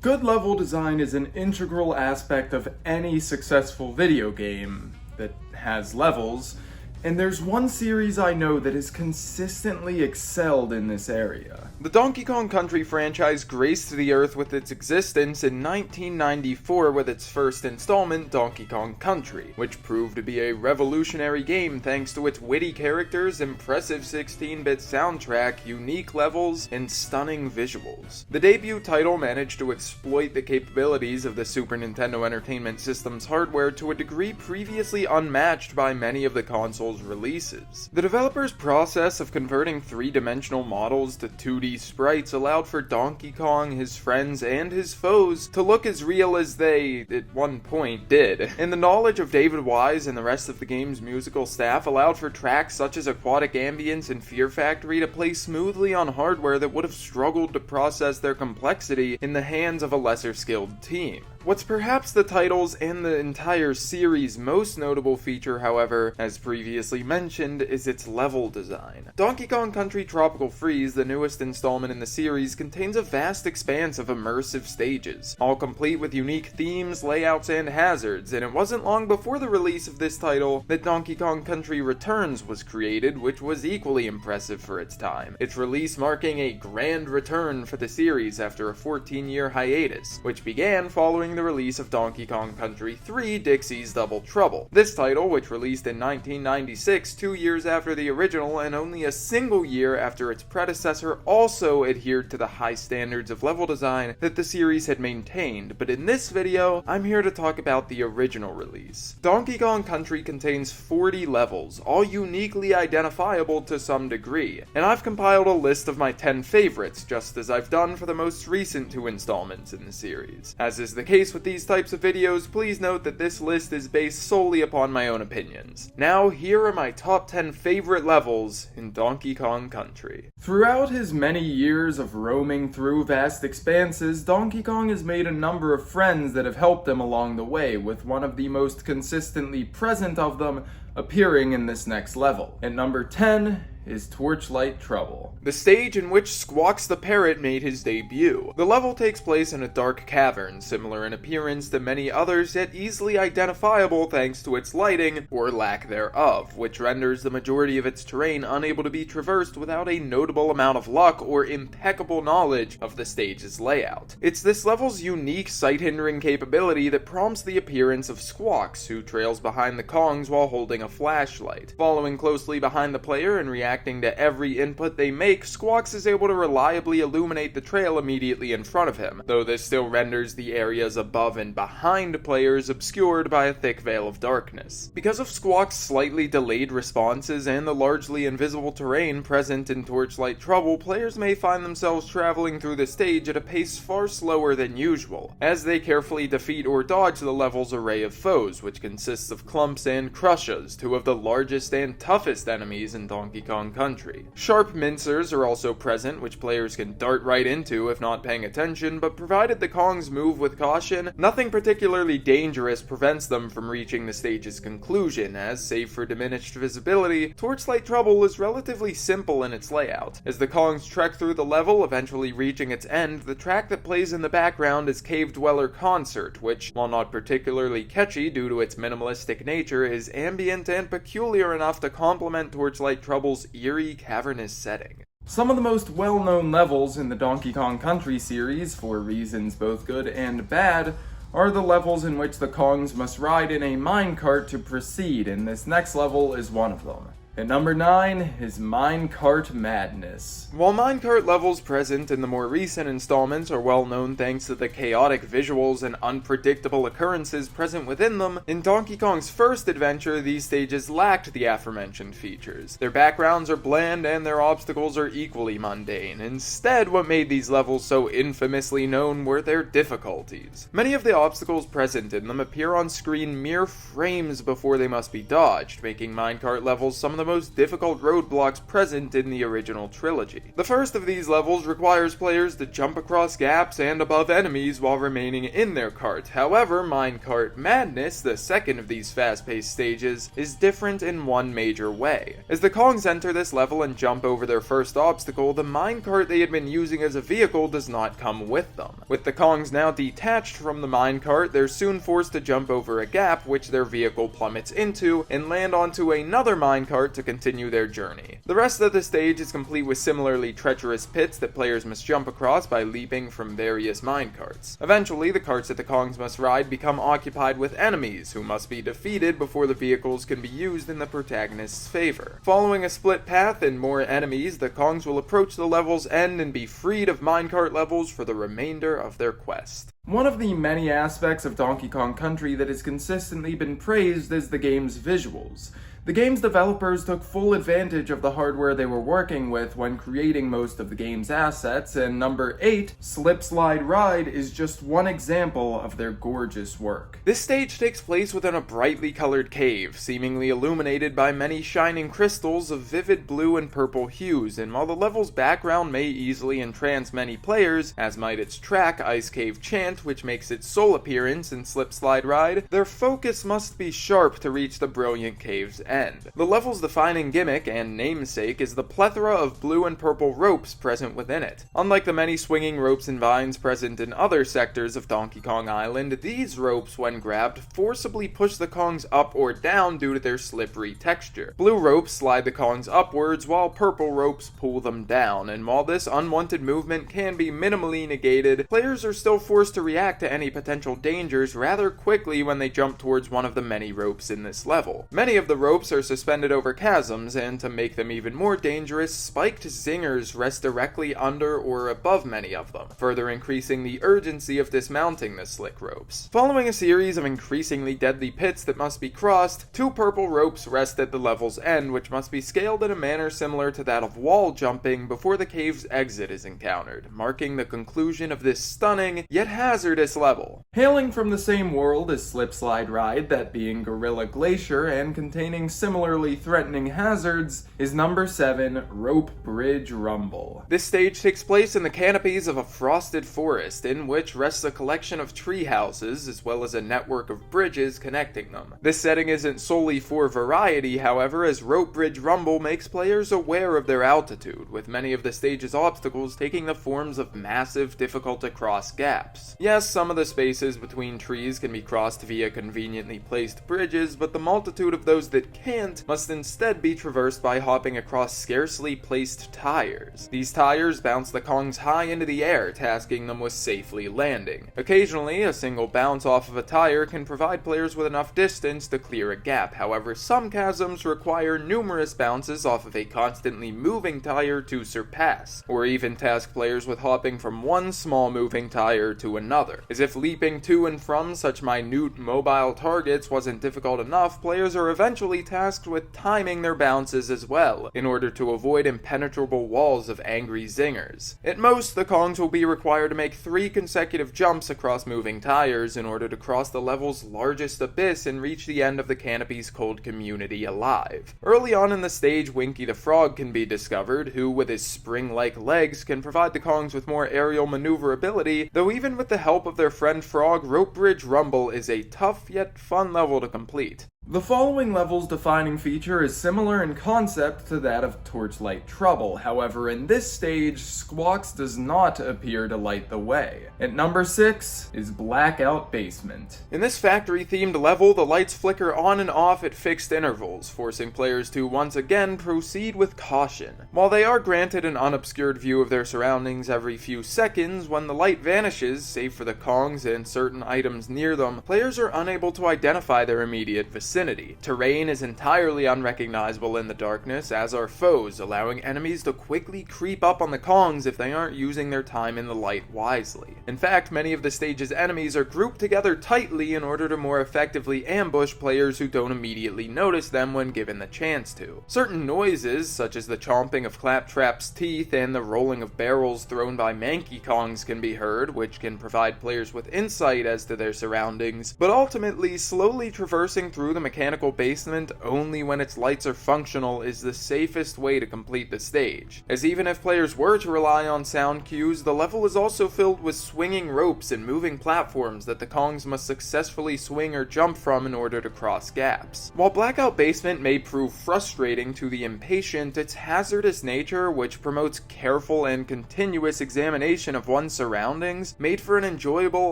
Good level design is an integral aspect of any successful video game that has levels, and there's one series I know that has consistently excelled in this area. The Donkey Kong Country franchise graced the earth with its existence in 1994 with its first installment, Donkey Kong Country, which proved to be a revolutionary game thanks to its witty characters, impressive 16-bit soundtrack, unique levels, and stunning visuals. The debut title managed to exploit the capabilities of the Super Nintendo Entertainment System's hardware to a degree previously unmatched by many of the console's releases. The developer's process of converting three-dimensional models to 2D sprites allowed for Donkey Kong, his friends, and his foes to look as real as they, at one point, did. And the knowledge of David Wise and the rest of the game's musical staff allowed for tracks such as Aquatic Ambience and Fear Factory to play smoothly on hardware that would have struggled to process their complexity in the hands of a lesser skilled team. What's perhaps the title's and the entire series' most notable feature, however, as previously mentioned, is its level design. Donkey Kong Country Tropical Freeze, the newest installment in the series, contains a vast expanse of immersive stages, all complete with unique themes, layouts, and hazards, and it wasn't long before the release of this title that Donkey Kong Country Returns was created, which was equally impressive for its time, its release marking a grand return for the series after a 14-year hiatus, which began following the release of Donkey Kong Country 3 Dixie's Double Trouble. This title, which released in 1996, 2 years after the original and only a single year after its predecessor, also adhered to the high standards of level design that the series had maintained, but in this video, I'm here to talk about the original release. Donkey Kong Country contains 40 levels, all uniquely identifiable to some degree, and I've compiled a list of my 10 favorites, just as I've done for the most recent 2 installments in the series. As is the case with these types of videos, please note that this list is based solely upon my own opinions. Now, here are my top 10 favorite levels in Donkey Kong Country. Throughout his many years of roaming through vast expanses, Donkey Kong has made a number of friends that have helped him along the way, with one of the most consistently present of them appearing in this next level. At number 10 is Torchlight Trouble, the stage in which Squawks the Parrot made his debut. The level takes place in a dark cavern, similar in appearance to many others, yet easily identifiable thanks to its lighting, or lack thereof, which renders the majority of its terrain unable to be traversed without a notable amount of luck or impeccable knowledge of the stage's layout. It's this level's unique sight-hindering capability that prompts the appearance of Squawks, who trails behind the Kongs while holding a flashlight. Following closely behind the player and reacting to every input they make, Squawks is able to reliably illuminate the trail immediately in front of him, though this still renders the areas above and behind players obscured by a thick veil of darkness. Because of Squawks' slightly delayed responses and the largely invisible terrain present in Torchlight Trouble, players may find themselves traveling through the stage at a pace far slower than usual, as they carefully defeat or dodge the level's array of foes, which consists of Clumps and Crushas, 2 of the largest and toughest enemies in Donkey Kong Country. Sharp mincers are also present, which players can dart right into if not paying attention, but provided the Kongs move with caution, nothing particularly dangerous prevents them from reaching the stage's conclusion, as, save for diminished visibility, Torchlight Trouble is relatively simple in its layout. As the Kongs trek through the level, eventually reaching its end, the track that plays in the background is Cave Dweller Concert, which, while not particularly catchy due to its minimalistic nature, is ambient and peculiar enough to complement Torchlight Trouble's eerie, cavernous setting. Some of the most well-known levels in the Donkey Kong Country series, for reasons both good and bad, are the levels in which the Kongs must ride in a minecart to proceed, and this next level is one of them. At number 9 is Minecart Madness. While minecart levels present in the more recent installments are well known thanks to the chaotic visuals and unpredictable occurrences present within them, in Donkey Kong's first adventure these stages lacked the aforementioned features. Their backgrounds are bland and their obstacles are equally mundane. Instead, what made these levels so infamously known were their difficulties. Many of the obstacles present in them appear on screen mere frames before they must be dodged, making minecart levels some of the most difficult roadblocks present in the original trilogy. The first of these levels requires players to jump across gaps and above enemies while remaining in their cart. However, Minecart Madness, the second of these fast-paced stages, is different in one major way. As the Kongs enter this level and jump over their first obstacle, the minecart they had been using as a vehicle does not come with them. With the Kongs now detached from the minecart, they're soon forced to jump over a gap which their vehicle plummets into and land onto another minecart to continue their journey. The rest of the stage is complete with similarly treacherous pits that players must jump across by leaping from various minecarts. Eventually, the carts that the Kongs must ride become occupied with enemies who must be defeated before the vehicles can be used in the protagonist's favor. Following a split path and more enemies, the Kongs will approach the level's end and be freed of minecart levels for the remainder of their quest. One of the many aspects of Donkey Kong Country that has consistently been praised is the game's visuals. The game's developers took full advantage of the hardware they were working with when creating most of the game's assets, and number 8, Slipslide Ride, is just one example of their gorgeous work. This stage takes place within a brightly colored cave, seemingly illuminated by many shining crystals of vivid blue and purple hues, and while the level's background may easily entrance many players, as might its track Ice Cave Chant, which makes its sole appearance in Slipslide Ride, their focus must be sharp to reach the brilliant cave's end. The level's defining gimmick and namesake is the plethora of blue and purple ropes present within it. Unlike the many swinging ropes and vines present in other sectors of Donkey Kong Island, these ropes, when grabbed, forcibly push the Kongs up or down due to their slippery texture. Blue ropes slide the Kongs upwards, while purple ropes pull them down, and while this unwanted movement can be minimally negated, players are still forced to react to any potential dangers rather quickly when they jump towards one of the many ropes in this level. Many of the ropes are suspended over chasms, and to make them even more dangerous, spiked zingers rest directly under or above many of them, further increasing the urgency of dismounting the slick ropes. Following a series of increasingly deadly pits that must be crossed, 2 purple ropes rest at the level's end, which must be scaled in a manner similar to that of wall jumping before the cave's exit is encountered, marking the conclusion of this stunning, yet hazardous level. Hailing from the same world as Slipslide Ride, that being Gorilla Glacier, and containing similarly threatening hazards, is number 7, Rope Bridge Rumble. This stage takes place in the canopies of a frosted forest, in which rests a collection of tree houses, as well as a network of bridges connecting them. This setting isn't solely for variety, however, as Rope Bridge Rumble makes players aware of their altitude, with many of the stage's obstacles taking the forms of massive, difficult-to-cross gaps. Yes, some of the spaces between trees can be crossed via conveniently placed bridges, but the multitude of those that can't must instead be traversed by hopping across scarcely placed tires. These tires bounce the Kongs high into the air, tasking them with safely landing. Occasionally, a single bounce off of a tire can provide players with enough distance to clear a gap. However, some chasms require numerous bounces off of a constantly moving tire to surpass, or even task players with hopping from one small moving tire to another. As if leaping to and from such minute mobile targets wasn't difficult enough, players are eventually tasked with timing their bounces as well, in order to avoid impenetrable walls of angry zingers. At most, the Kongs will be required to make 3 consecutive jumps across moving tires in order to cross the level's largest abyss and reach the end of the canopy's cold community alive. Early on in the stage, Winky the Frog can be discovered, who with his spring-like legs can provide the Kongs with more aerial maneuverability, though even with the help of their friend Frog, Rope Bridge Rumble is a tough yet fun level to complete. The following level's defining feature is similar in concept to that of Torchlight Trouble. However, in this stage, Squawks does not appear to light the way. At number 6 is Blackout Basement. In this factory-themed level, the lights flicker on and off at fixed intervals, forcing players to once again proceed with caution. While they are granted an unobscured view of their surroundings every few seconds, when the light vanishes, save for the Kongs and certain items near them, players are unable to identify their immediate vicinity. Terrain is entirely unrecognizable in the darkness, as are foes, allowing enemies to quickly creep up on the Kongs if they aren't using their time in the light wisely. In fact, many of the stage's enemies are grouped together tightly in order to more effectively ambush players who don't immediately notice them when given the chance to. Certain noises, such as the chomping of Claptrap's teeth and the rolling of barrels thrown by Manky Kongs, can be heard, which can provide players with insight as to their surroundings, but ultimately slowly traversing through the mechanical basement only when its lights are functional is the safest way to complete the stage, as even if players were to rely on sound cues, the level is also filled with swinging ropes and moving platforms that the Kongs must successfully swing or jump from in order to cross gaps. While Blackout Basement may prove frustrating to the impatient, its hazardous nature, which promotes careful and continuous examination of one's surroundings, made for an enjoyable,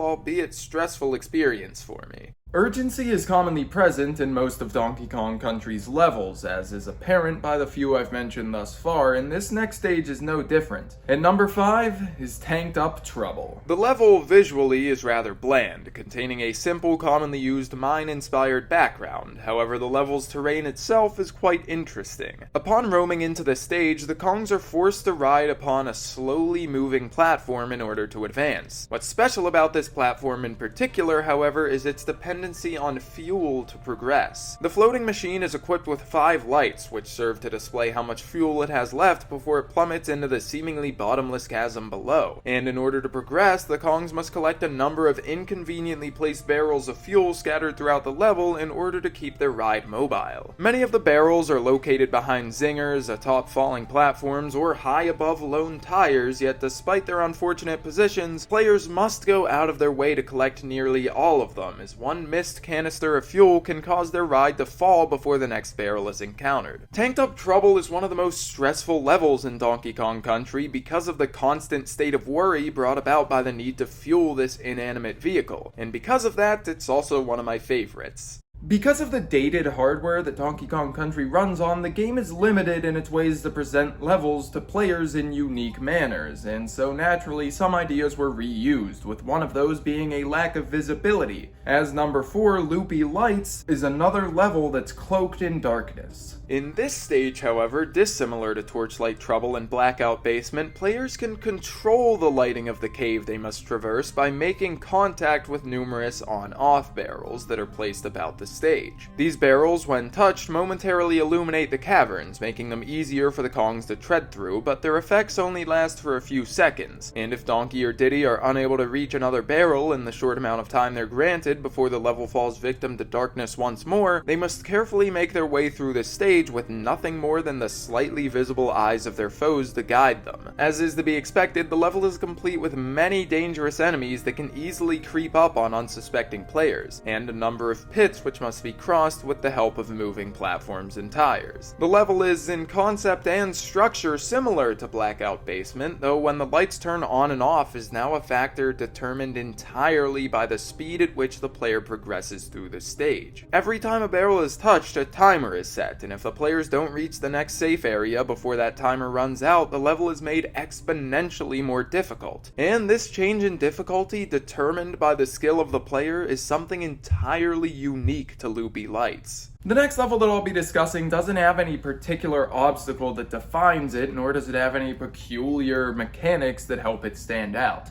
albeit stressful experience for me. Urgency is commonly present in most of Donkey Kong Country's levels, as is apparent by the few I've mentioned thus far, and this next stage is no different. At number 5 is Tanked Up Trouble. The level visually is rather bland, containing a simple, commonly used mine-inspired background. However, the level's terrain itself is quite interesting. Upon roaming into the stage, the Kongs are forced to ride upon a slowly moving platform in order to advance. What's special about this platform in particular, however, is its dependency on fuel to progress. The floating machine is equipped with 5 lights, which serve to display how much fuel it has left before it plummets into the seemingly bottomless chasm below. And in order to progress, the Kongs must collect a number of inconveniently placed barrels of fuel scattered throughout the level in order to keep their ride mobile. Many of the barrels are located behind zingers, atop falling platforms, or high above lone tires, yet despite their unfortunate positions, players must go out of their way to collect nearly all of them, as one missed canister of fuel can cause their ride to fall before the next barrel is encountered. Tanked Up Trouble is one of the most stressful levels in Donkey Kong Country because of the constant state of worry brought about by the need to fuel this inanimate vehicle, and because of that, it's also one of my favorites. Because of the dated hardware that Donkey Kong Country runs on, the game is limited in its ways to present levels to players in unique manners, and so naturally some ideas were reused, with one of those being a lack of visibility, as number 4, Loopy Lights, is another level that's cloaked in darkness. In this stage, however, dissimilar to Torchlight Trouble and Blackout Basement, players can control the lighting of the cave they must traverse by making contact with numerous on-off barrels that are placed about the stage. These barrels, when touched, momentarily illuminate the caverns, making them easier for the Kongs to tread through, but their effects only last for a few seconds, and if Donkey or Diddy are unable to reach another barrel in the short amount of time they're granted before the level falls victim to darkness once more, they must carefully make their way through the stage with nothing more than the slightly visible eyes of their foes to guide them. As is to be expected, the level is complete with many dangerous enemies that can easily creep up on unsuspecting players, and a number of pits which must be crossed with the help of moving platforms and tires. The level is, in concept and structure, similar to Blackout Basement, though when the lights turn on and off is now a factor determined entirely by the speed at which the player progresses through the stage. Every time a barrel is touched, a timer is set, and if the players don't reach the next safe area before that timer runs out, the level is made exponentially more difficult. And this change in difficulty, determined by the skill of the player, is something entirely unique to Loopy Lights. The next level that I'll be discussing doesn't have any particular obstacle that defines it, nor does it have any peculiar mechanics that help it stand out.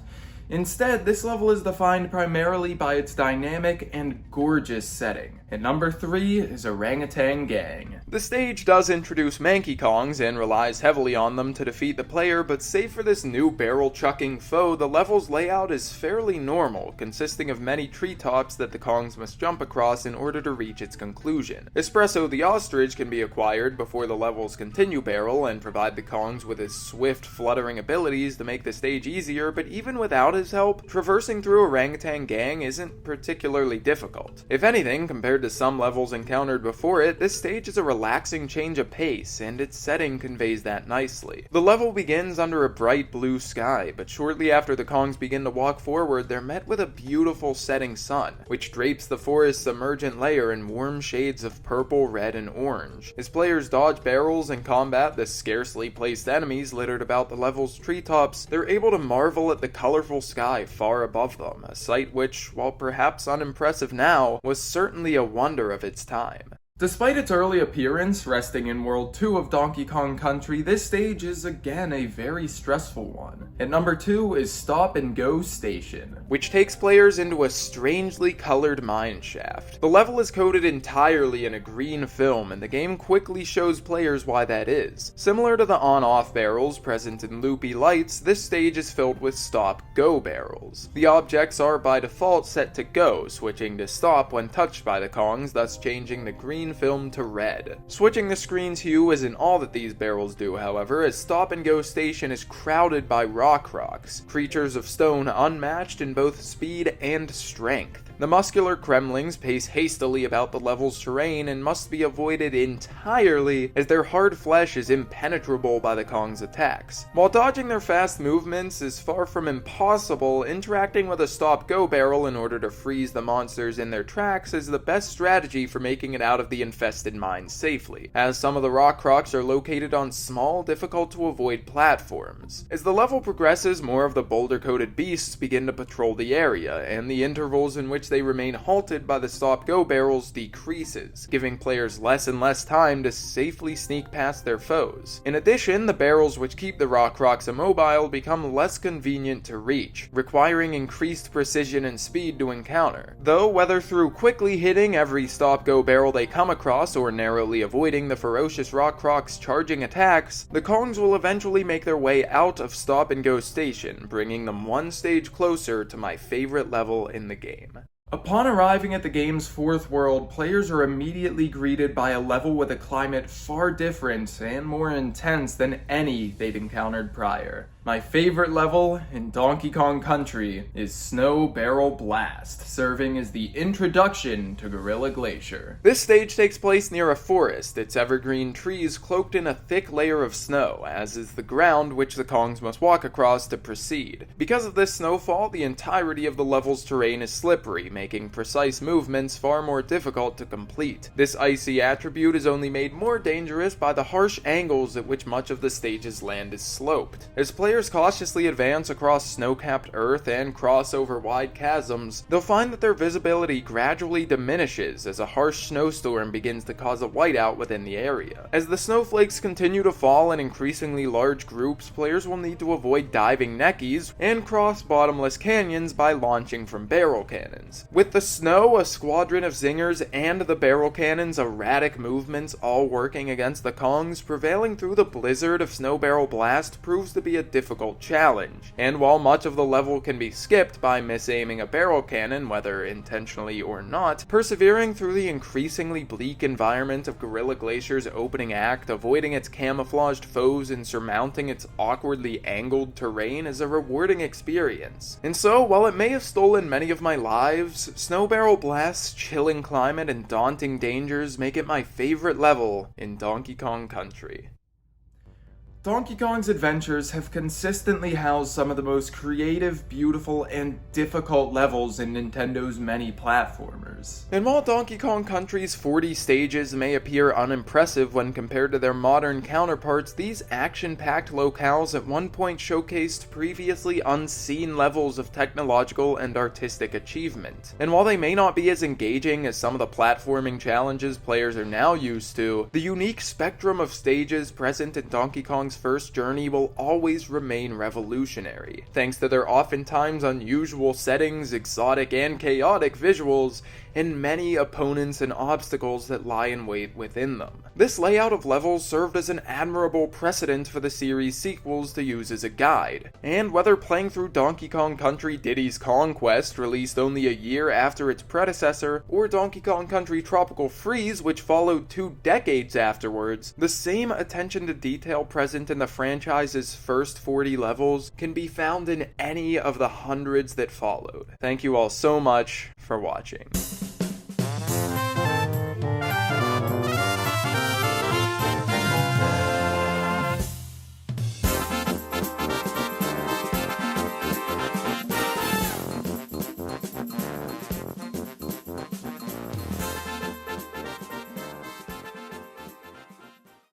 Instead, this level is defined primarily by its dynamic and gorgeous setting. At number 3 is Orangutan Gang. The stage does introduce Manky Kongs and relies heavily on them to defeat the player, but save for this new barrel-chucking foe, the level's layout is fairly normal, consisting of many treetops that the Kongs must jump across in order to reach its conclusion. Espresso the Ostrich can be acquired before the level's continue barrel and provide the Kongs with his swift, fluttering abilities to make the stage easier, but even without his help, traversing through Orangutan Gang isn't particularly difficult. If anything, compared to some levels encountered before it, this stage is a relaxing change of pace, and its setting conveys that nicely. The level begins under a bright blue sky, but shortly after the Kongs begin to walk forward, they're met with a beautiful setting sun, which drapes the forest's emergent layer in warm shades of purple, red, and orange. As players dodge barrels and combat the scarcely placed enemies littered about the level's treetops, they're able to marvel at the colorful sky far above them, a sight which, while perhaps unimpressive now, was certainly a wonder of its time. Despite its early appearance resting in World 2 of Donkey Kong Country, this stage is again a very stressful one. At number 2 is Stop and Go Station. which takes players into a strangely colored mine shaft. The level is coated entirely in a green film, and the game quickly shows players why that is. Similar to the on-off barrels present in Loopy Lights, this stage is filled with stop-go barrels. The objects are by default set to go, switching to stop when touched by the Kongs, thus changing the green film to red. Switching the screen's hue isn't all that these barrels do, however, as Stop and Go Station is crowded by rock rocks, creatures of stone unmatched in both speed and strength. The muscular Kremlings pace hastily about the level's terrain and must be avoided entirely, as their hard flesh is impenetrable by the Kong's attacks. While dodging their fast movements is far from impossible, interacting with a stop-go barrel in order to freeze the monsters in their tracks is the best strategy for making it out of the infested mines safely, as some of the rock crocs are located on small, difficult-to-avoid platforms. As the level progresses, more of the boulder-coated beasts begin to patrol the area, and the intervals in which they remain halted by the stop-go barrels decreases, giving players less and less time to safely sneak past their foes. In addition, the barrels which keep the rock rocks immobile become less convenient to reach, requiring increased precision and speed to encounter. Though, whether through quickly hitting every stop-go barrel they come across or narrowly avoiding the ferocious rock crocs' charging attacks, the Kongs will eventually make their way out of Stop and Go Station, bringing them one stage closer to my favorite level in the game. Upon arriving at the game's fourth world, players are immediately greeted by a level with a climate far different and more intense than any they'd encountered prior. My favorite level in Donkey Kong Country is Snow Barrel Blast, serving as the introduction to Gorilla Glacier. This stage takes place near a forest, its evergreen trees cloaked in a thick layer of snow, as is the ground which the Kongs must walk across to proceed. Because of this snowfall, the entirety of the level's terrain is slippery, making precise movements far more difficult to complete. This icy attribute is only made more dangerous by the harsh angles at which much of the stage's land is sloped. As players cautiously advance across snow-capped earth and cross over wide chasms, they'll find that their visibility gradually diminishes as a harsh snowstorm begins to cause a whiteout within the area. As the snowflakes continue to fall in increasingly large groups, players will need to avoid diving neckies and cross bottomless canyons by launching from barrel cannons. With the snow, a squadron of zingers, and the barrel cannons' erratic movements all working against the Kongs, prevailing through the blizzard of Snow Barrel Blast proves to be a difficult challenge. And while much of the level can be skipped by misaiming a barrel cannon, whether intentionally or not, persevering through the increasingly bleak environment of Gorilla Glacier's opening act, avoiding its camouflaged foes and surmounting its awkwardly angled terrain is a rewarding experience. And so, while it may have stolen many of my lives, Snow Barrel Blast's chilling climate and daunting dangers make it my favorite level in Donkey Kong Country. Donkey Kong's adventures have consistently housed some of the most creative, beautiful, and difficult levels in Nintendo's many platformers. And while Donkey Kong Country's 40 stages may appear unimpressive when compared to their modern counterparts, these action-packed locales at one point showcased previously unseen levels of technological and artistic achievement. And while they may not be as engaging as some of the platforming challenges players are now used to, the unique spectrum of stages present in Donkey Kong's first journey will always remain revolutionary, thanks to their oftentimes unusual settings, exotic and chaotic visuals, and many opponents and obstacles that lie in wait within them. This layout of levels served as an admirable precedent for the series' sequels to use as a guide, and whether playing through Donkey Kong Country Diddy's Kong Quest, released only a year after its predecessor, or Donkey Kong Country Tropical Freeze, which followed 2 decades afterwards, the same attention to detail present in the franchise's first 40 levels can be found in any of the hundreds that followed. Thank you all so much for watching.